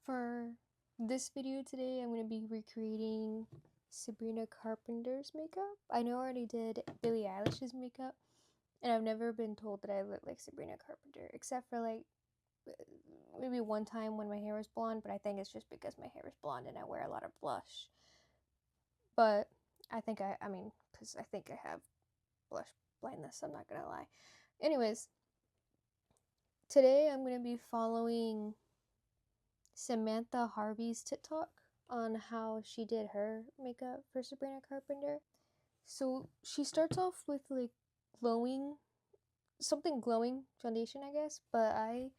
For this video today, I'm going to be recreating Sabrina Carpenter's makeup. I know I already did Billie Eilish's makeup, and I've never been told that I look like Sabrina Carpenter, except for like maybe one time when my hair was blonde, but I think it's just because my hair is blonde and I wear a lot of blush. But I think because I think I have blush blindness, I'm not gonna lie. Anyways, today I'm going to be following Samantha Harvey's TikTok on how she did her makeup for Sabrina Carpenter. So she starts off with like something glowing foundation, I guess, but I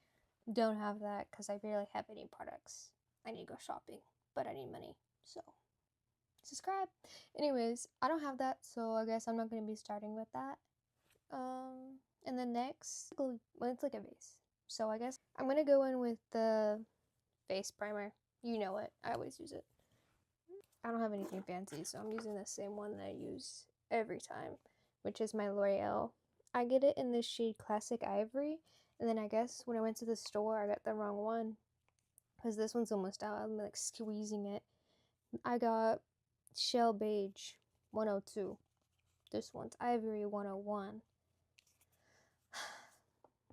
don't have that because I barely have any products. I need to go shopping, but I need money, so subscribe. Anyways, I don't have that, so I guess I'm not going to be starting with that. And then next, well, it's like a base, so I guess I'm going to go in with the face primer. You know it, I always use it. I don't have anything fancy, so I'm using the same one that I use every time, which is my L'Oreal. I get it in the shade Classic Ivory, and then I guess when I went to the store, I got the wrong one, because this one's almost out. I'm like squeezing it. I got Shell Beige 102. This one's Ivory 101.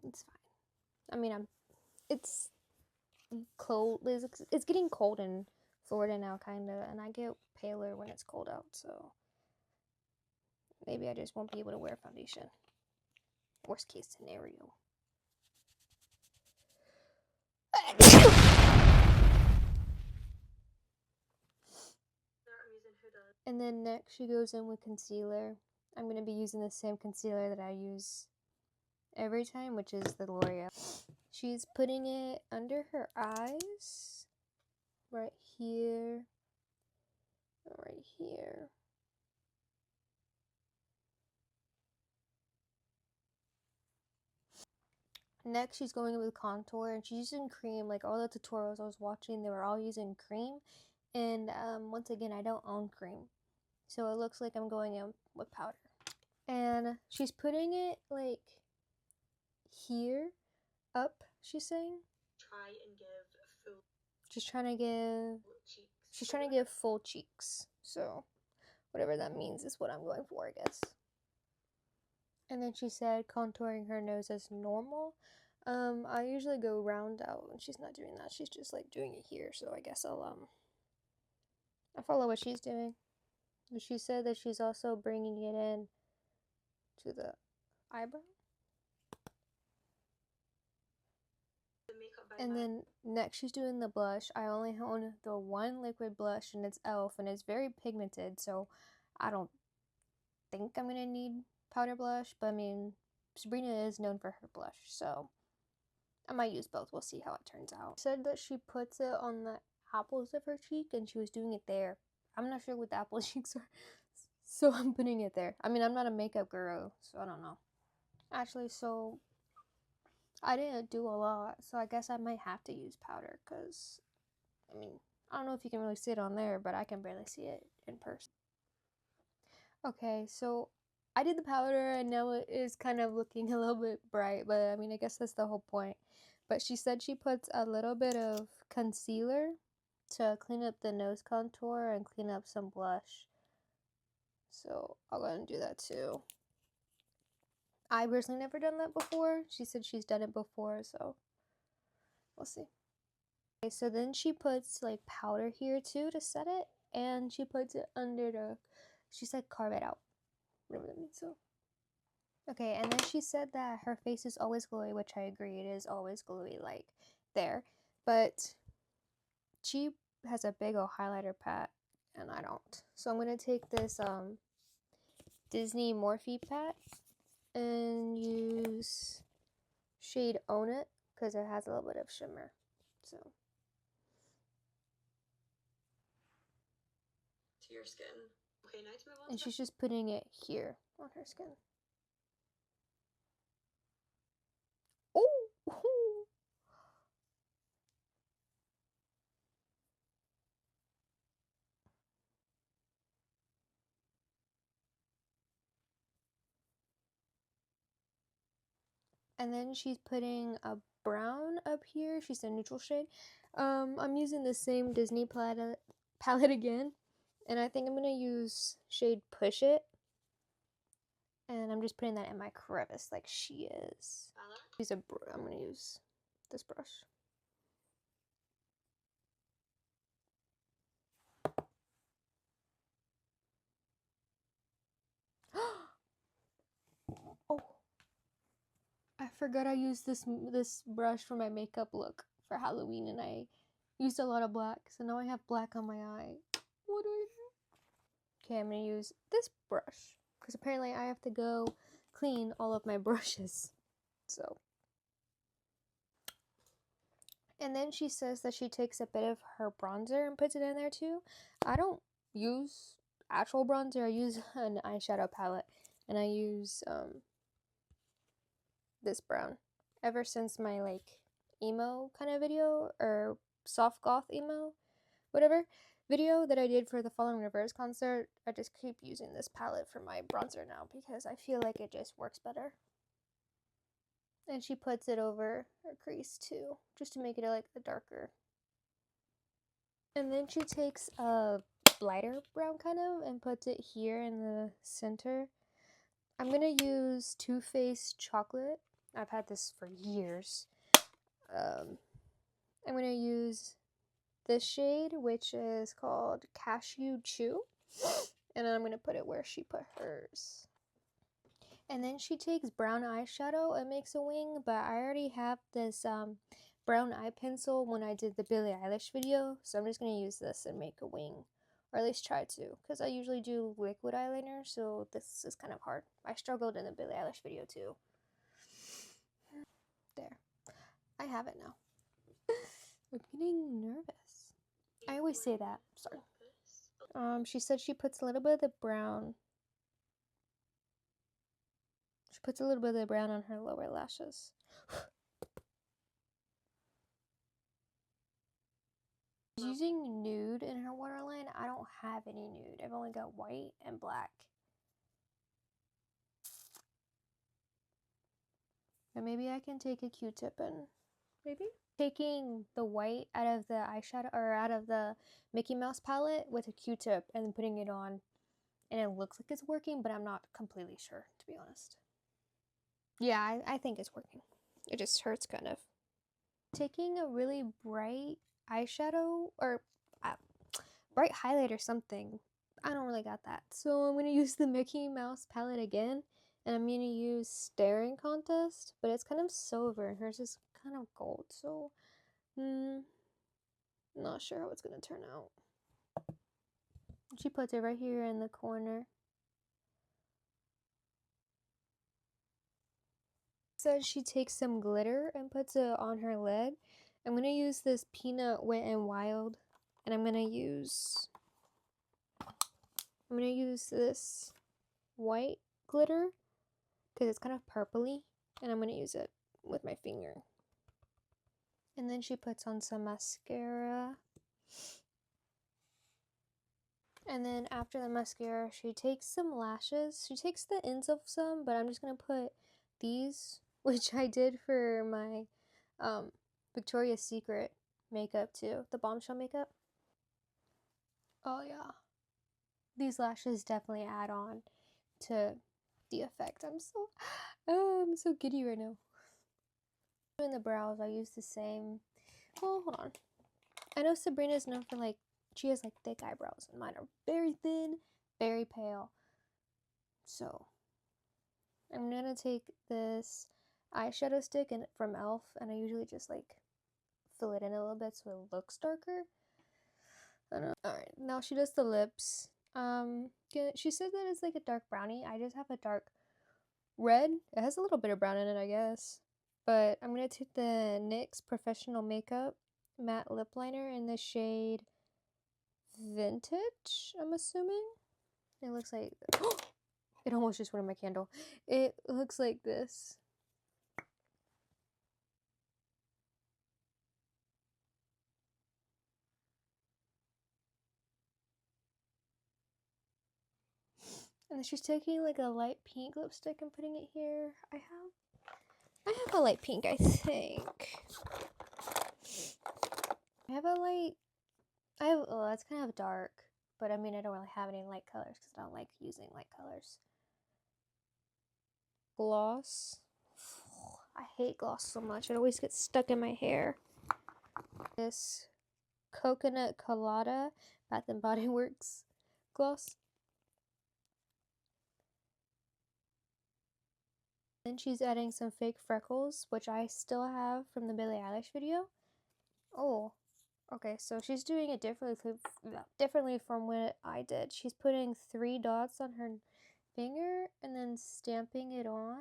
It's fine. I mean, it's cold. It's getting cold in Florida now, kinda, and I get paler when it's cold out, so maybe I just won't be able to wear foundation. Worst case scenario. And then next she goes in with concealer. I'm going to be using the same concealer that I use every time, which is the L'Oreal. She's putting it under her eyes, right here, right here. Next, she's going in with contour, and she's using cream. Like all the tutorials I was watching, they were all using cream. And once again, I don't own cream, so it looks like I'm going in with powder. And she's putting it like here, up, she's saying. She's trying to give full cheeks. So whatever that means is what I'm going for, I guess. And then she said contouring her nose as normal. I usually go round out, and she's not doing that. She's just like doing it here. So I guess I'll follow what she's doing. She said that she's also bringing it in to the eyebrow. And then next she's doing the blush. I only own the one liquid blush, and it's e.l.f. and it's very pigmented, so I don't think I'm gonna need powder blush, but I mean, Sabrina is known for her blush, so I might use both. We'll see how it turns out. She said that she puts it on the apples of her cheek, and she was doing it there. I'm not sure what the apple cheeks are, so I'm putting it there. I mean, I'm not a makeup guru, so I don't know. Actually, so I didn't do a lot, so I guess I might have to use powder, because, I mean, I don't know if you can really see it on there, but I can barely see it in person. Okay, so I did the powder, and now it is kind of looking a little bit bright, but I mean, I guess that's the whole point. But she said she puts a little bit of concealer to clean up the nose contour and clean up some blush. So I'll go ahead and do that too. I personally never done that before. She said she's done it before, so we'll see. Okay, so then she puts like powder here too to set it, and she puts it under the, she said carve it out, whatever that means. So okay, and then she said that her face is always glowy, which I agree, it is always glowy, like there, but she has a big old highlighter pat and I don't. So I'm gonna take this Disney Morphe pat and use shade Own It because it has a little bit of shimmer. So to your skin. Okay, now to move on. And she's just putting it here on her skin. Oh! And then she's putting a brown up here. She's a neutral shade. I'm using the same Disney palette again. And I think I'm going to use shade Push It. And I'm just putting that in my crevice like she is. I'm going to use this brush. Oh, I forgot I used this brush for my makeup look for Halloween, and I used a lot of black, so now I have black on my eye. What do I do? Okay, I'm gonna use this brush because apparently I have to go clean all of my brushes. So, and then she says that she takes a bit of her bronzer and puts it in there too. I don't use actual bronzer. I use an eyeshadow palette, and I use this brown ever since my like emo kind of video or soft goth emo whatever video that I did for the Fallen Reverse concert. I just keep using this palette for my bronzer now because I feel like it just works better. And she puts it over her crease too, just to make it like a darker. And then she takes a lighter brown kind of and puts it here in the center. I'm gonna use Too Faced Chocolate. I've had this for years. I'm gonna use this shade, which is called Cashew Chew, and then I'm gonna put it where she put hers. And then she takes brown eyeshadow and makes a wing, but I already have this brown eye pencil when I did the Billie Eilish video, so I'm just gonna use this and make a wing, or at least try to, because I usually do liquid eyeliner, so this is kind of hard. I struggled in the Billie Eilish video too. There, I have it now. I'm getting nervous. I always say that. Sorry. She said she puts a little bit of the brown. She puts a little bit of the brown on her lower lashes. She's using nude in her waterline. I don't have any nude. I've only got white and black. And maybe I can take a Q-tip and maybe taking the white out of the eyeshadow or out of the Mickey Mouse palette with a Q-tip and then putting it on, and it looks like it's working, but I'm not completely sure, to be honest. Yeah, I think it's working. It just hurts kind of. Taking a really bright eyeshadow or bright highlight or something. I don't really got that. So I'm going to use the Mickey Mouse palette again. And I'm going to use Staring Contest. But it's kind of silver and hers is kind of gold. So, not sure how it's going to turn out. She puts it right here in the corner. Says she takes some glitter and puts it on her lid. I'm going to use this Peanut Wet and Wild. And I'm going to use this white glitter because it's kind of purpley, and I'm going to use it with my finger. And then she puts on some mascara. And then after the mascara, she takes some lashes. She takes the ends of some, but I'm just going to put these, which I did for my Victoria's Secret makeup too, the Bombshell makeup. Oh yeah. These lashes definitely add on to the effect. I'm so giddy right now. Doing the brows, I use the same. Well, hold on. I know Sabrina's known for like she has like thick eyebrows, and mine are very thin, very pale. So I'm gonna take this eyeshadow stick and from e.l.f. and I usually just like fill it in a little bit so it looks darker. I don't know. All right, now she does the lips. She said that it's like a dark brownie. I just have a dark red. It has a little bit of brown in it, I guess. But I'm gonna take the NYX Professional Makeup matte lip liner in the shade Vintage, I'm assuming. It looks like it almost just went on my candle. It looks like this. And then she's taking like a light pink lipstick and putting it here. I have I have a light pink, I think. I have a light, well, that's kind of dark, but I mean, I don't really have any light colors because I don't like using light colors. Gloss. I hate gloss so much. It always gets stuck in my hair. This Coconut Colada Bath and Body Works gloss. Then she's adding some fake freckles, which I still have from the Billie Eilish video. Oh, okay, so she's doing it differently from what I did. She's putting 3 dots on her finger and then stamping it on.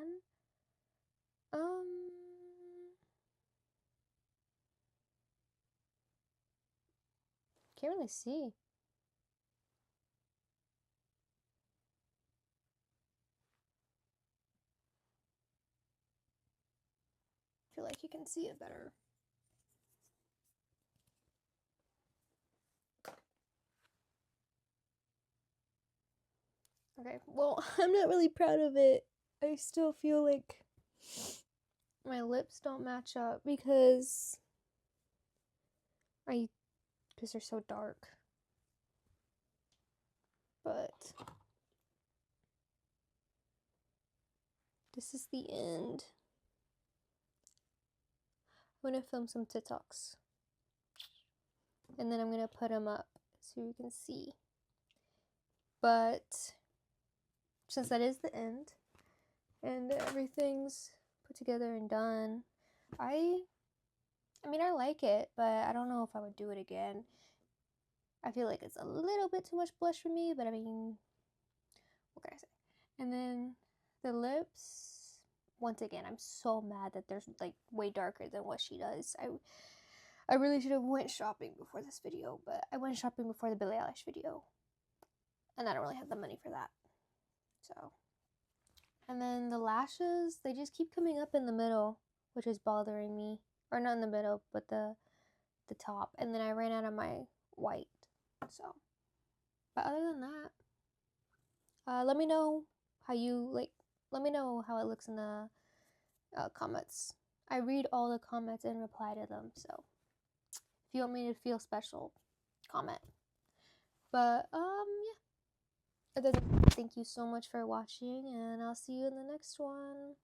Can't really see. I feel like you can see it better. Okay, well, I'm not really proud of it. I still feel like my lips don't match up because they're so dark. But this is the end. I'm gonna film some TikToks. And then I'm gonna put them up so you can see. But since that is the end and everything's put together and done, I mean, I like it, but I don't know if I would do it again. I feel like it's a little bit too much blush for me, but I mean, what can I say? And then the lips, once again, I'm so mad that they're like way darker than what she does. I really should have went shopping before this video, but I went shopping before the Billie Eilish video, and I don't really have the money for that. So, and then the lashes, they just keep coming up in the middle, which is bothering me. Or not in the middle, but the top. And then I ran out of my white. So, but other than that, let me know how you like. Let me know how it looks in the comments. I read all the comments and reply to them. So, if you want me to feel special, comment. But yeah. Other than that, thank you so much for watching, and I'll see you in the next one.